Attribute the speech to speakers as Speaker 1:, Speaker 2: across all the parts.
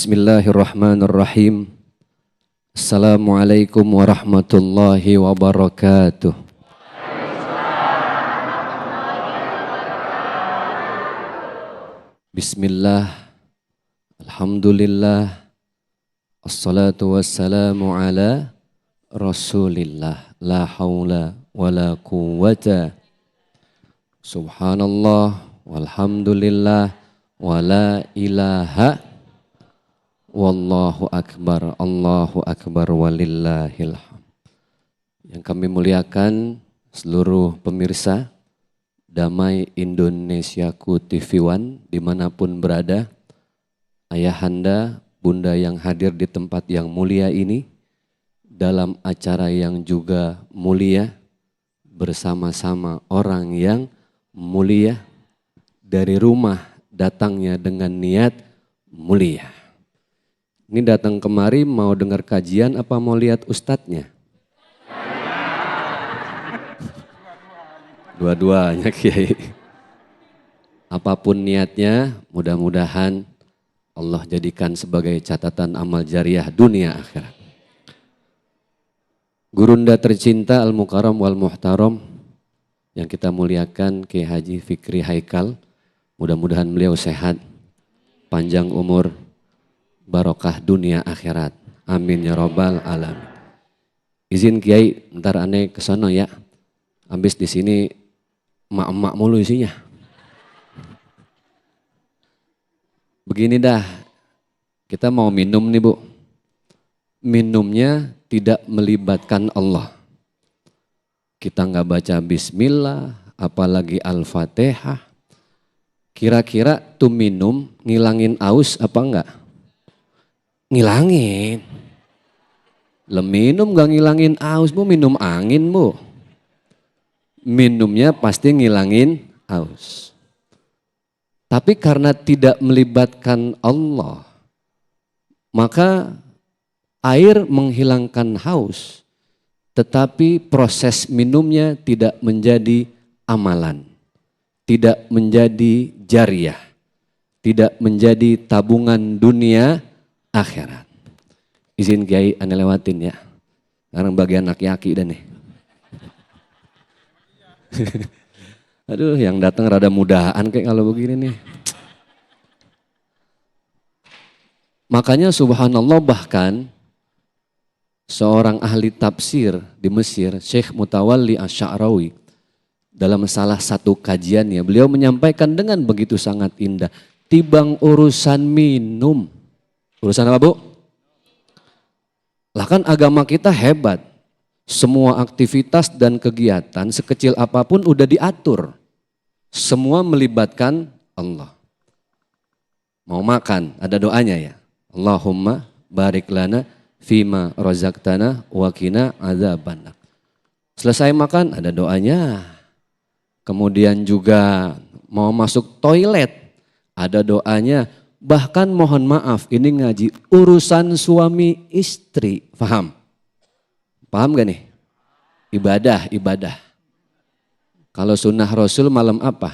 Speaker 1: Bismillahirrahmanirrahim. Assalamualaikum warahmatullahi wabarakatuh. Bismillah, alhamdulillah, assalatu wassalamu ala rasulillah, la hawla wa la quwwata, subhanallah, walhamdulillah, wa la ilaha, wallahu akbar, Allahu akbar, walillahil hamd. Yang kami muliakan seluruh pemirsa Damai Indonesiaku TV One dimanapun berada, ayahanda, bunda yang hadir di tempat yang mulia ini, dalam acara yang juga mulia, bersama-sama orang yang mulia, dari rumah datangnya dengan niat mulia. Ini datang kemari mau dengar kajian apa mau lihat ustadznya? Dua-duanya Kiai. Apapun niatnya, mudah-mudahan Allah jadikan sebagai catatan amal jariah dunia akhirat. Gurunda tercinta Al-Mukarram wal Muhtaram yang kita muliakan Kiai Haji Fikri Haikal, mudah-mudahan beliau sehat, panjang umur, barokah dunia akhirat. Amin ya robbal alamin. Izin Kiai, ntar aneh kesana ya. Habis di sini emak-emak mulu isinya. Begini dah, kita mau minum nih Bu. Minumnya tidak melibatkan Allah. Kita nggak baca bismillah, apalagi al-fatihah. Kira-kira tuh minum ngilangin aus apa enggak? Ngilangin. Minum gak ngilangin aus Bu, minum angin Bu. Minumnya pasti ngilangin aus. Tapi karena tidak melibatkan Allah, maka air menghilangkan haus, tetapi proses minumnya tidak menjadi amalan, tidak menjadi jariah, tidak menjadi tabungan dunia akhirat. Izin Kiai ane lewatin ya. Sekarang bagian aki-aki dan nih. Aduh, yang datang rada mudahan kayak kalau begini nih. Makanya subhanallah, bahkan seorang ahli tafsir di Mesir, Syekh Mutawalli Asy-Sya'rawi, dalam salah satu kajiannya beliau menyampaikan dengan begitu sangat indah, tibang urusan minum. Urusan apa Bu? Lah kan agama kita hebat. Semua aktivitas dan kegiatan sekecil apapun udah diatur. Semua melibatkan Allah. Mau makan, ada doanya ya. Allahumma barik lana fima razaqtana wa qina adzabannar. Selesai makan, ada doanya. Kemudian juga mau masuk toilet, ada doanya. Bahkan mohon maaf, ini ngaji urusan suami istri, paham? Paham gak nih? Ibadah. Kalau sunnah Rasul malam apa?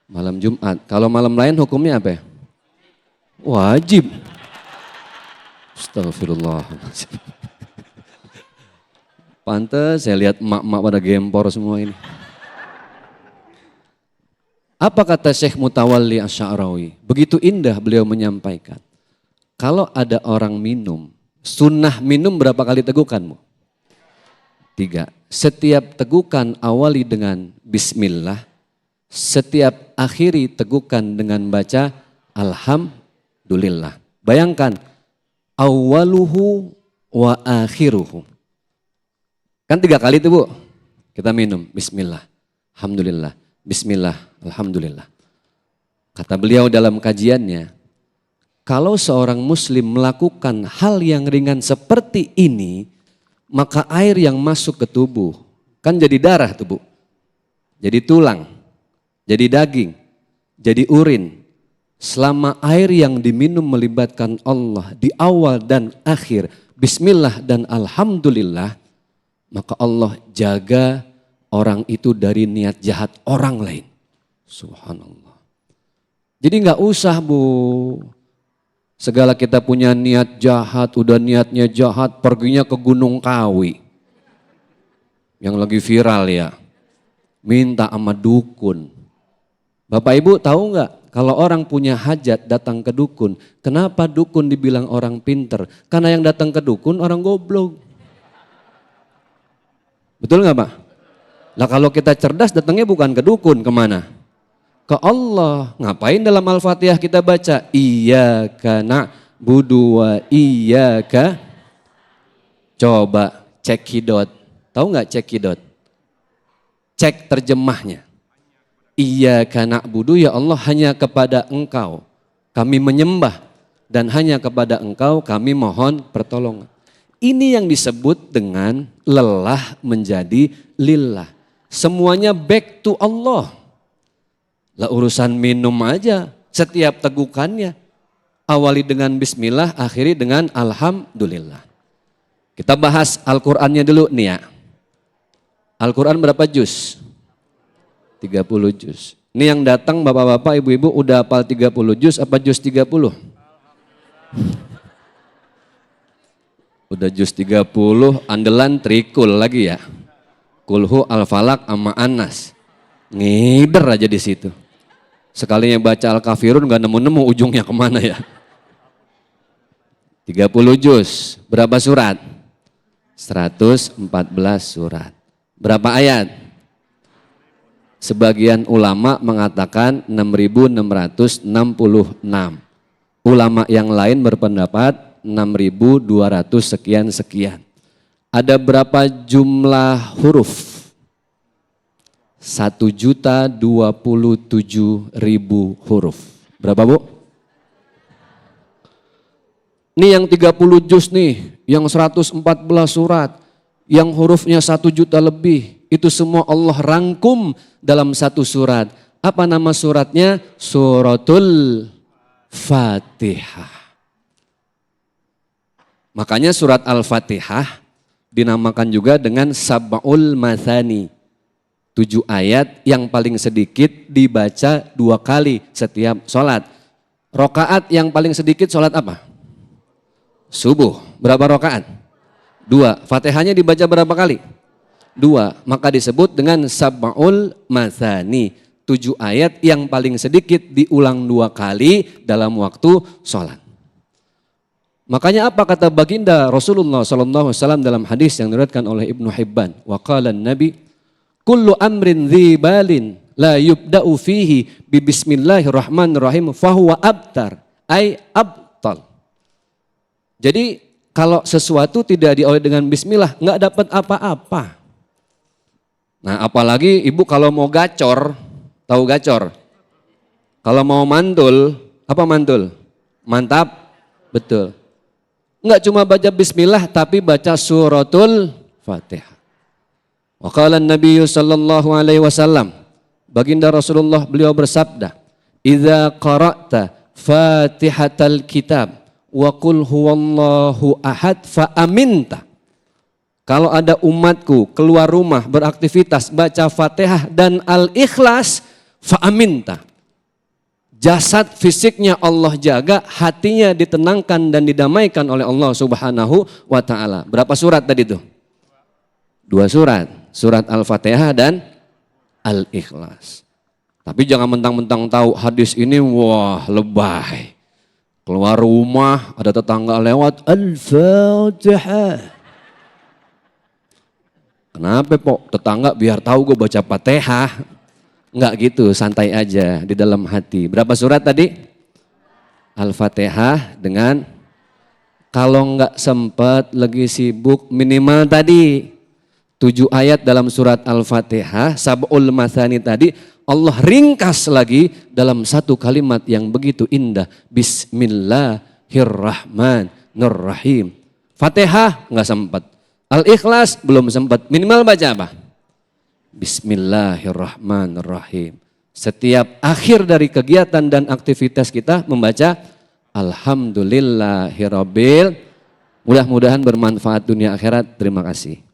Speaker 1: Malam Jumat. Kalau malam lain hukumnya apa ya? Wajib. Astagfirullah. Pantes saya lihat emak-emak pada gempor semua ini. Apa kata Syekh Mutawalli Asy-Sya'rawi? Begitu indah beliau menyampaikan. Kalau ada orang minum, sunnah minum berapa kali tegukanmu? 3. Setiap tegukan awali dengan bismillah. Setiap akhiri tegukan dengan baca alhamdulillah. Bayangkan, awaluhu wa akhiruhu. Kan 3 kali itu Bu. Kita minum bismillah, alhamdulillah, bismillah, alhamdulillah. Kata beliau dalam kajiannya, kalau seorang muslim melakukan hal yang ringan seperti ini, maka air yang masuk ke tubuh, kan jadi darah tuh Bu, jadi tulang, jadi daging, jadi urin. Selama air yang diminum melibatkan Allah di awal dan akhir, bismillah dan alhamdulillah, maka Allah jaga orang itu dari niat jahat orang lain. Subhanallah. Jadi nggak usah Bu, Segala kita punya niat jahat, udah niatnya jahat, perginya ke Gunung Kawi. Yang lagi viral ya, minta sama dukun. Bapak Ibu tahu nggak, kalau orang punya hajat datang ke dukun, kenapa dukun dibilang orang pinter? Karena yang datang ke dukun orang goblok. Betul nggak Pak? Lah kalau kita cerdas datangnya bukan ke dukun, kemana? Ke Allah. Ngapain dalam Al-Fatihah kita baca? Iyyaka na'budu wa iyyaka. Coba cekidot. Tahu nggak cekidot? Cek terjemahnya. Iyyaka na'budu, ya Allah hanya kepada Engkau kami menyembah dan hanya kepada Engkau kami mohon pertolongan. Ini yang disebut dengan lelah menjadi lillah. Semuanya back to Allah. Lah urusan minum aja, setiap tegukannya awali dengan bismillah, akhiri dengan alhamdulillah. Kita bahas Al-Qur'annya dulu nih ya. Al-Qur'an berapa juz? 30 juz. Ini yang datang bapak-bapak, ibu-ibu udah hafal 30 juz apa juz 30? Udah juz 30, andalan trikul lagi ya. Kulhu, Al-Falak, sama Anas. Ngider aja di situ. Sekalinya baca Al-Kafirun gak nemu-nemu ujungnya kemana ya. 30 juz, berapa surat? 114 surat. Berapa ayat? Sebagian ulama mengatakan 6.666. Ulama yang lain berpendapat 6.200 sekian-sekian. Ada berapa jumlah huruf? 1.027.000 huruf. Berapa Bu? Ini yang 30 juz nih, yang 114 surat, yang hurufnya 1 juta lebih. Itu semua Allah rangkum dalam satu surat. Apa nama suratnya? Suratul Fatihah. Makanya surat Al-Fatihah dinamakan juga dengan Sab'ul Mathani. 7 ayat yang paling sedikit dibaca 2 kali setiap sholat. Rokaat yang paling sedikit sholat apa? Subuh. Berapa rokaat? 2. Fatihahnya dibaca berapa kali? 2. Maka disebut dengan Sab'ul Mathani. 7 ayat yang paling sedikit diulang 2 kali dalam waktu sholat. Makanya apa kata baginda Rasulullah SAW dalam hadis yang diriwayatkan oleh Ibnu Hibban? Wa qala Nabi, kullu amrin dzibalin la yubda'u fihi bi bismillahirrahmanirrahim fahuwa abtar ay abtal. Jadi kalau sesuatu tidak diawali dengan bismillah nggak dapat apa-apa. Nah apalagi ibu kalau mau gacor, tahu gacor? Kalau mau mantul, apa mantul? Mantap, betul. Enggak cuma baca bismillah tapi baca suratul Fatihah. Wa qala Nabi sallallahu alaihi wasallam, baginda Rasulullah beliau bersabda, "Idza qara'ta Fatihatal kitab wa qul huwallahu ahad fa aminta." Kalau ada umatku keluar rumah beraktivitas baca Fatihah dan Al-Ikhlas, fa aminta. Jasad fisiknya Allah jaga, hatinya ditenangkan dan didamaikan oleh Allah Subhanahu wa ta'ala. Berapa surat tadi tuh? 2 surat. Surat Al-Fatihah dan Al-Ikhlas. Tapi jangan mentang-mentang tahu hadis ini, wah lebay. Keluar rumah, ada tetangga lewat, Al-Fatihah. Kenapa Pok? Tetangga biar tahu gue baca Fatihah. Enggak gitu, santai aja di dalam hati. Berapa surat tadi? Al-Fatihah dengan, kalau enggak sempat lagi sibuk minimal tadi 7 ayat dalam surat Al-Fatihah, Sab'ul Mathani tadi Allah ringkas lagi dalam satu kalimat yang begitu indah. Bismillahirrahmanirrahim. Fatihah enggak sempat. Al-Ikhlas belum sempat. Minimal baca apa? Bismillahirrahmanirrahim. Setiap akhir dari kegiatan dan aktivitas kita membaca Alhamdulillahirabbil. Mudah-mudahan bermanfaat dunia akhirat. Terima kasih.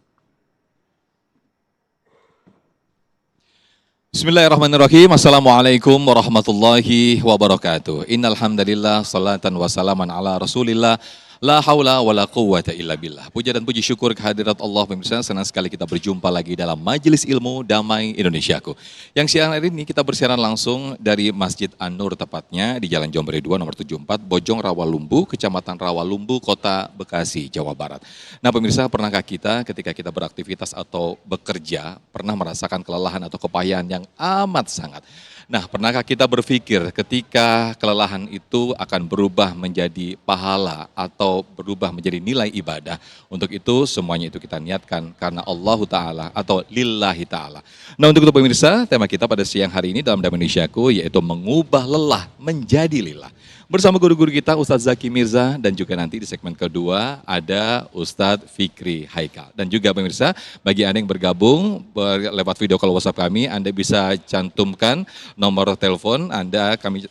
Speaker 2: Bismillahirrahmanirrahim. Assalamualaikum warahmatullahi wabarakatuh. Innal hamdalillah salatan wa salaman ala Rasulillah. La haula wala quwwata illa billah. Puja dan puji syukur kehadirat Allah pemirsa. Senang sekali kita berjumpa lagi dalam Majelis Ilmu Damai Indonesiaku. Yang siang hari ini kita bersiaran langsung dari Masjid An-Nur, tepatnya di Jalan Jombre 2 nomor 74 Bojong Rawalumbu, Kecamatan Rawalumbu, Kota Bekasi, Jawa Barat. Nah pemirsa, pernahkah kita ketika kita beraktivitas atau bekerja pernah merasakan kelelahan atau kepayahan yang amat sangat? Nah, pernahkah kita berpikir ketika kelelahan itu akan berubah menjadi pahala atau berubah menjadi nilai ibadah? Untuk itu semuanya itu kita niatkan karena Allah Ta'ala atau lillahi ta'ala. Nah, untuk itu pemirsa, tema kita pada siang hari ini dalam Damai Indonesiaku yaitu mengubah lelah menjadi lillah. Bersama guru-guru kita Ustadz Zaki Mirza dan juga nanti di segmen kedua ada Ustadz Fikri Haikal. Dan juga pemirsa, bagi Anda yang bergabung lewat video call WhatsApp kami, Anda bisa cantumkan nomor telepon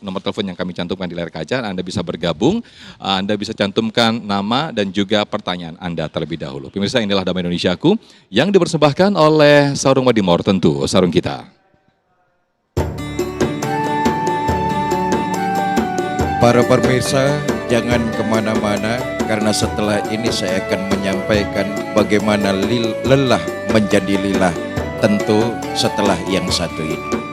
Speaker 2: nomor telepon yang kami cantumkan di layar kaca, Anda bisa bergabung, Anda bisa cantumkan nama dan juga pertanyaan Anda terlebih dahulu. Pemirsa, inilah Damai Indonesiaku yang dipersembahkan oleh Sarung Wadimor, tentu sarung kita.
Speaker 3: Para pemirsa, jangan kemana-mana karena setelah ini saya akan menyampaikan bagaimana lelah menjadi lillah, tentu setelah yang satu ini.